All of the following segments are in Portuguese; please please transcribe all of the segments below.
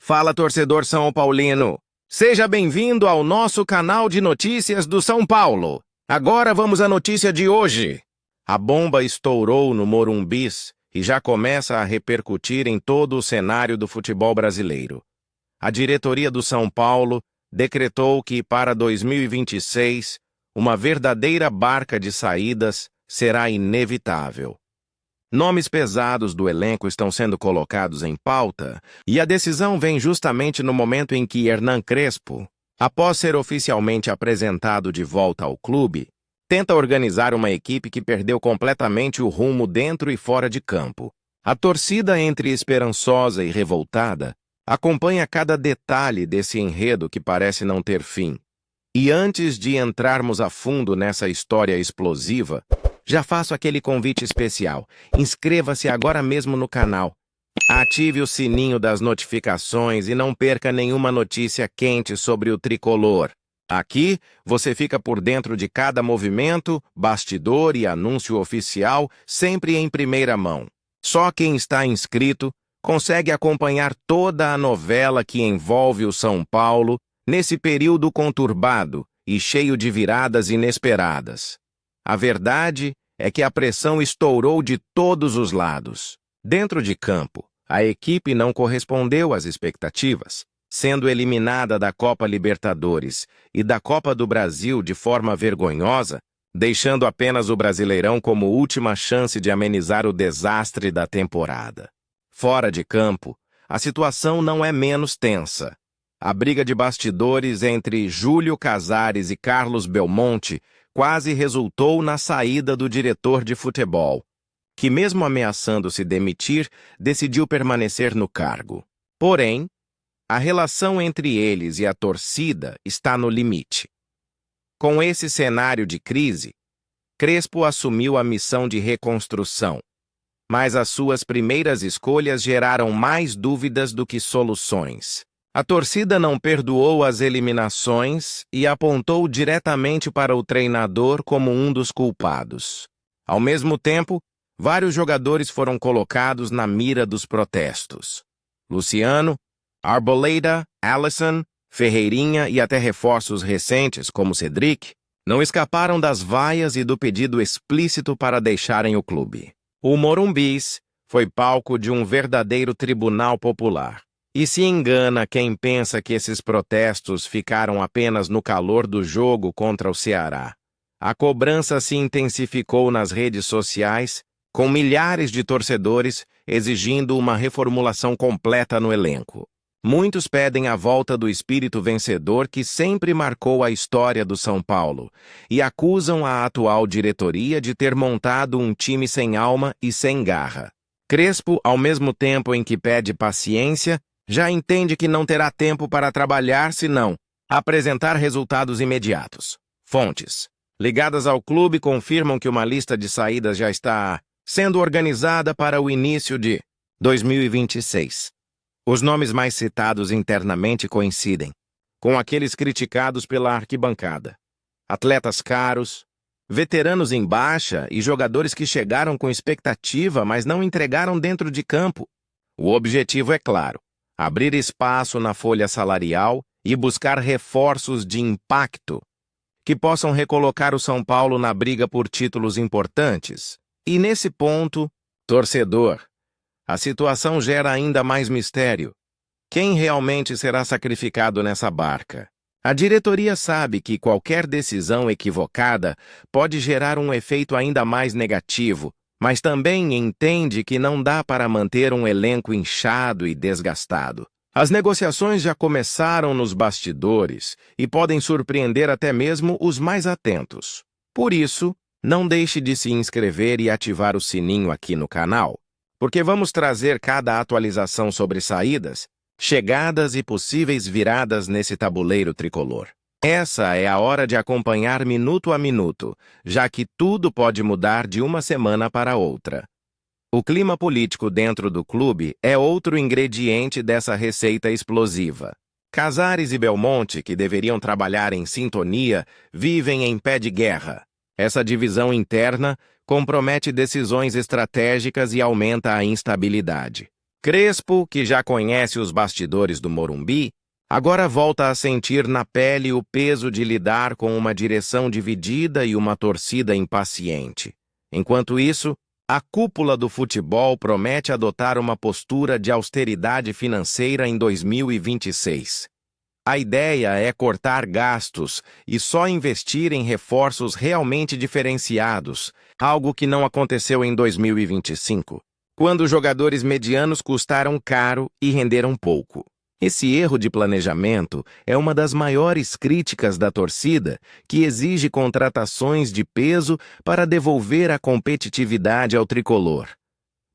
Fala, torcedor São Paulino! Seja bem-vindo ao nosso canal de notícias do São Paulo. Agora vamos à notícia de hoje. A bomba estourou no Morumbis e já começa a repercutir em todo o cenário do futebol brasileiro. A diretoria do São Paulo decretou que, para 2026, uma verdadeira barca de saídas será inevitável. Nomes pesados do elenco estão sendo colocados em pauta, e a decisão vem justamente no momento em que Hernan Crespo, após ser oficialmente apresentado de volta ao clube, tenta organizar uma equipe que perdeu completamente o rumo dentro e fora de campo. A torcida, entre esperançosa e revoltada, acompanha cada detalhe desse enredo que parece não ter fim. E antes de entrarmos a fundo nessa história explosiva, já faço aquele convite especial. Inscreva-se agora mesmo no canal. Ative o sininho das notificações e não perca nenhuma notícia quente sobre o tricolor. Aqui, você fica por dentro de cada movimento, bastidor e anúncio oficial, sempre em primeira mão. Só quem está inscrito consegue acompanhar toda a novela que envolve o São Paulo nesse período conturbado e cheio de viradas inesperadas. A verdade é que a pressão estourou de todos os lados. Dentro de campo, a equipe não correspondeu às expectativas, sendo eliminada da Copa Libertadores e da Copa do Brasil de forma vergonhosa, deixando apenas o Brasileirão como última chance de amenizar o desastre da temporada. Fora de campo, a situação não é menos tensa. A briga de bastidores entre Júlio Casares e Carlos Belmonte quase resultou na saída do diretor de futebol, que, mesmo ameaçando se demitir, decidiu permanecer no cargo. Porém, a relação entre eles e a torcida está no limite. Com esse cenário de crise, Crespo assumiu a missão de reconstrução, mas as suas primeiras escolhas geraram mais dúvidas do que soluções. A torcida não perdoou as eliminações e apontou diretamente para o treinador como um dos culpados. Ao mesmo tempo, vários jogadores foram colocados na mira dos protestos. Luciano, Arboleda, Alisson, Ferreirinha e até reforços recentes, como Cedric, não escaparam das vaias e do pedido explícito para deixarem o clube. O Morumbis foi palco de um verdadeiro tribunal popular. E se engana quem pensa que esses protestos ficaram apenas no calor do jogo contra o Ceará. A cobrança se intensificou nas redes sociais, com milhares de torcedores exigindo uma reformulação completa no elenco. Muitos pedem a volta do espírito vencedor que sempre marcou a história do São Paulo e acusam a atual diretoria de ter montado um time sem alma e sem garra. Crespo, ao mesmo tempo em que pede paciência, já entende que não terá tempo para trabalhar senão apresentar resultados imediatos. Fontes ligadas ao clube confirmam que uma lista de saídas já está sendo organizada para o início de 2026. Os nomes mais citados internamente coincidem com aqueles criticados pela arquibancada. Atletas caros, veteranos em baixa e jogadores que chegaram com expectativa, mas não entregaram dentro de campo. O objetivo é claro: abrir espaço na folha salarial e buscar reforços de impacto que possam recolocar o São Paulo na briga por títulos importantes. E nesse ponto, torcedor, a situação gera ainda mais mistério. Quem realmente será sacrificado nessa barca? A diretoria sabe que qualquer decisão equivocada pode gerar um efeito ainda mais negativo, mas também entende que não dá para manter um elenco inchado e desgastado. As negociações já começaram nos bastidores e podem surpreender até mesmo os mais atentos. Por isso, não deixe de se inscrever e ativar o sininho aqui no canal, porque vamos trazer cada atualização sobre saídas, chegadas e possíveis viradas nesse tabuleiro tricolor. Essa é a hora de acompanhar minuto a minuto, já que tudo pode mudar de uma semana para outra. O clima político dentro do clube é outro ingrediente dessa receita explosiva. Casares e Belmonte, que deveriam trabalhar em sintonia, vivem em pé de guerra. Essa divisão interna compromete decisões estratégicas e aumenta a instabilidade. Crespo, que já conhece os bastidores do Morumbi, agora volta a sentir na pele o peso de lidar com uma direção dividida e uma torcida impaciente. Enquanto isso, a cúpula do futebol promete adotar uma postura de austeridade financeira em 2026. A ideia é cortar gastos e só investir em reforços realmente diferenciados, algo que não aconteceu em 2025, quando jogadores medianos custaram caro e renderam pouco. Esse erro de planejamento é uma das maiores críticas da torcida, que exige contratações de peso para devolver a competitividade ao tricolor.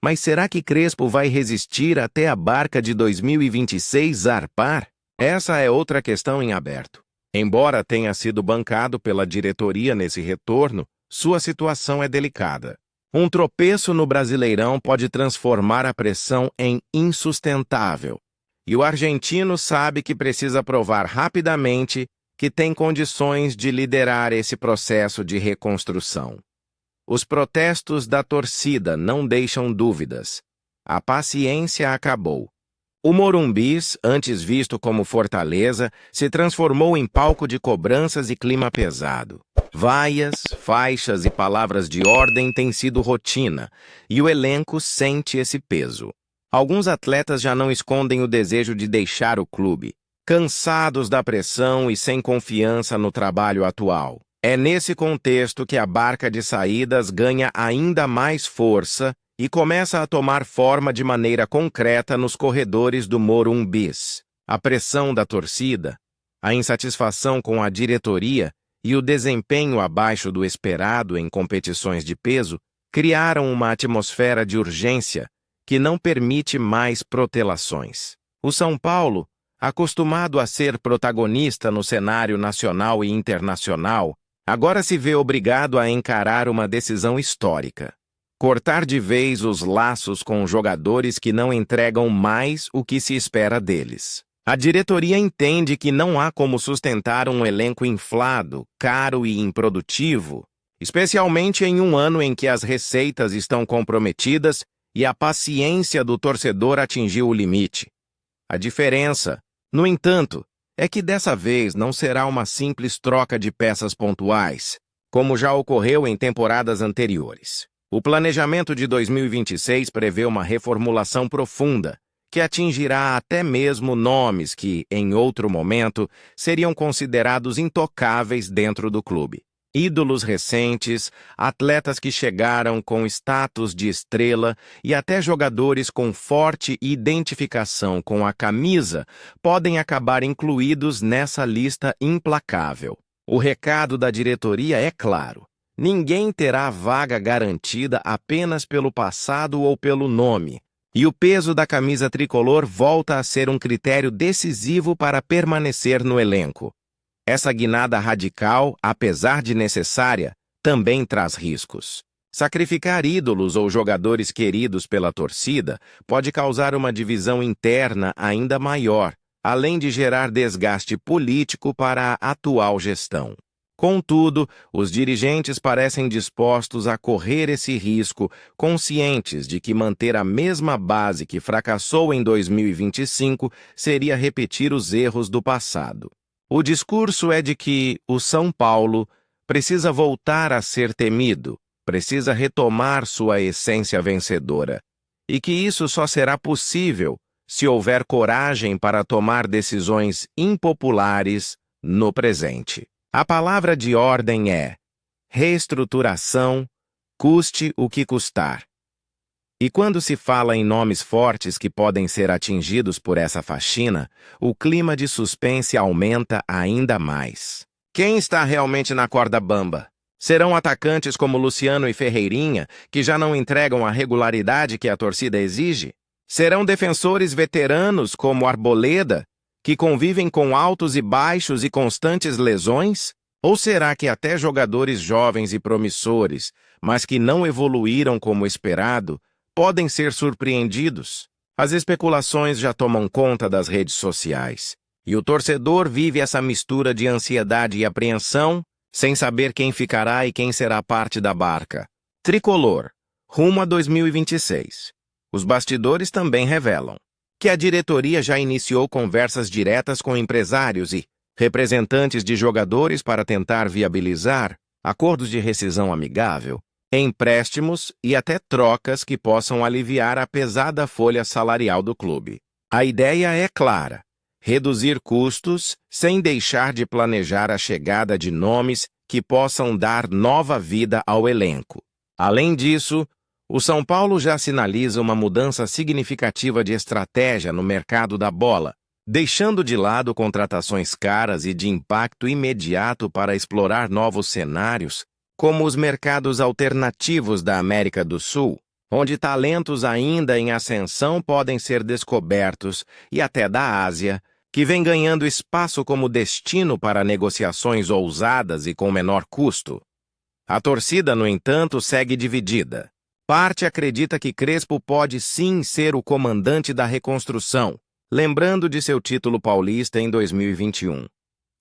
Mas será que Crespo vai resistir até a barca de 2026 zarpar? Essa é outra questão em aberto. Embora tenha sido bancado pela diretoria nesse retorno, sua situação é delicada. Um tropeço no Brasileirão pode transformar a pressão em insustentável. E o argentino sabe que precisa provar rapidamente que tem condições de liderar esse processo de reconstrução. Os protestos da torcida não deixam dúvidas. A paciência acabou. O Morumbis, antes visto como fortaleza, se transformou em palco de cobranças e clima pesado. Vaias, faixas e palavras de ordem têm sido rotina, e o elenco sente esse peso. Alguns atletas já não escondem o desejo de deixar o clube, cansados da pressão e sem confiança no trabalho atual. É nesse contexto que a barca de saídas ganha ainda mais força e começa a tomar forma de maneira concreta nos corredores do Morumbis. A pressão da torcida, a insatisfação com a diretoria e o desempenho abaixo do esperado em competições de peso criaram uma atmosfera de urgência que não permite mais protelações. O São Paulo, acostumado a ser protagonista no cenário nacional e internacional, agora se vê obrigado a encarar uma decisão histórica. Cortar de vez os laços com jogadores que não entregam mais o que se espera deles. A diretoria entende que não há como sustentar um elenco inflado, caro e improdutivo, especialmente em um ano em que as receitas estão comprometidas e a paciência do torcedor atingiu o limite. A diferença, no entanto, é que dessa vez não será uma simples troca de peças pontuais, como já ocorreu em temporadas anteriores. O planejamento de 2026 prevê uma reformulação profunda, que atingirá até mesmo nomes que, em outro momento, seriam considerados intocáveis dentro do clube. Ídolos recentes, atletas que chegaram com status de estrela e até jogadores com forte identificação com a camisa podem acabar incluídos nessa lista implacável. O recado da diretoria é claro. Ninguém terá vaga garantida apenas pelo passado ou pelo nome, e o peso da camisa tricolor volta a ser um critério decisivo para permanecer no elenco. Essa guinada radical, apesar de necessária, também traz riscos. Sacrificar ídolos ou jogadores queridos pela torcida pode causar uma divisão interna ainda maior, além de gerar desgaste político para a atual gestão. Contudo, os dirigentes parecem dispostos a correr esse risco, conscientes de que manter a mesma base que fracassou em 2025 seria repetir os erros do passado. O discurso é de que o São Paulo precisa voltar a ser temido, precisa retomar sua essência vencedora, e que isso só será possível se houver coragem para tomar decisões impopulares no presente. A palavra de ordem é reestruturação, custe o que custar. E quando se fala em nomes fortes que podem ser atingidos por essa faxina, o clima de suspense aumenta ainda mais. Quem está realmente na corda bamba? Serão atacantes como Luciano e Ferreirinha, que já não entregam a regularidade que a torcida exige? Serão defensores veteranos como Arboleda, que convivem com altos e baixos e constantes lesões? Ou será que até jogadores jovens e promissores, mas que não evoluíram como esperado, podem ser surpreendidos? As especulações já tomam conta das redes sociais, e o torcedor vive essa mistura de ansiedade e apreensão, sem saber quem ficará e quem será parte da barca. Tricolor, rumo a 2026. Os bastidores também revelam que a diretoria já iniciou conversas diretas com empresários e representantes de jogadores para tentar viabilizar acordos de rescisão amigável, empréstimos e até trocas que possam aliviar a pesada folha salarial do clube. A ideia é clara: reduzir custos sem deixar de planejar a chegada de nomes que possam dar nova vida ao elenco. Além disso, o São Paulo já sinaliza uma mudança significativa de estratégia no mercado da bola, deixando de lado contratações caras e de impacto imediato para explorar novos cenários, como os mercados alternativos da América do Sul, onde talentos ainda em ascensão podem ser descobertos, e até da Ásia, que vem ganhando espaço como destino para negociações ousadas e com menor custo. A torcida, no entanto, segue dividida. Parte acredita que Crespo pode sim ser o comandante da reconstrução, lembrando de seu título paulista em 2021.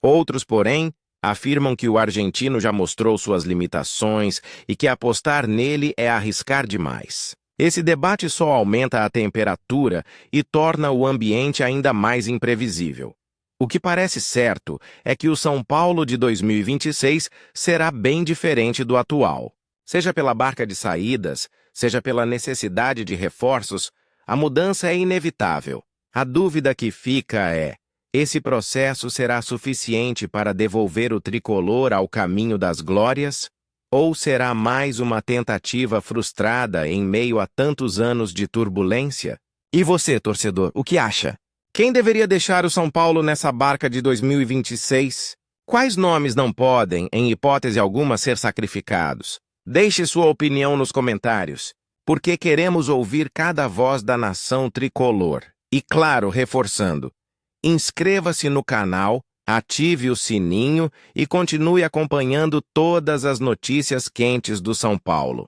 Outros, porém, afirmam que o argentino já mostrou suas limitações e que apostar nele é arriscar demais. Esse debate só aumenta a temperatura e torna o ambiente ainda mais imprevisível. O que parece certo é que o São Paulo de 2026 será bem diferente do atual. Seja pela barca de saídas, seja pela necessidade de reforços, a mudança é inevitável. A dúvida que fica é: esse processo será suficiente para devolver o tricolor ao caminho das glórias? Ou será mais uma tentativa frustrada em meio a tantos anos de turbulência? E você, torcedor, o que acha? Quem deveria deixar o São Paulo nessa barca de 2026? Quais nomes não podem, em hipótese alguma, ser sacrificados? Deixe sua opinião nos comentários, porque queremos ouvir cada voz da nação tricolor. E claro, reforçando, inscreva-se no canal, ative o sininho e continue acompanhando todas as notícias quentes do São Paulo.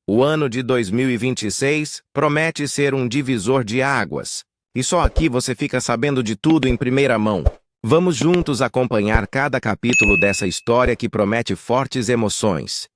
O ano de 2026 promete ser um divisor de águas, e só aqui você fica sabendo de tudo em primeira mão. Vamos juntos acompanhar cada capítulo dessa história que promete fortes emoções.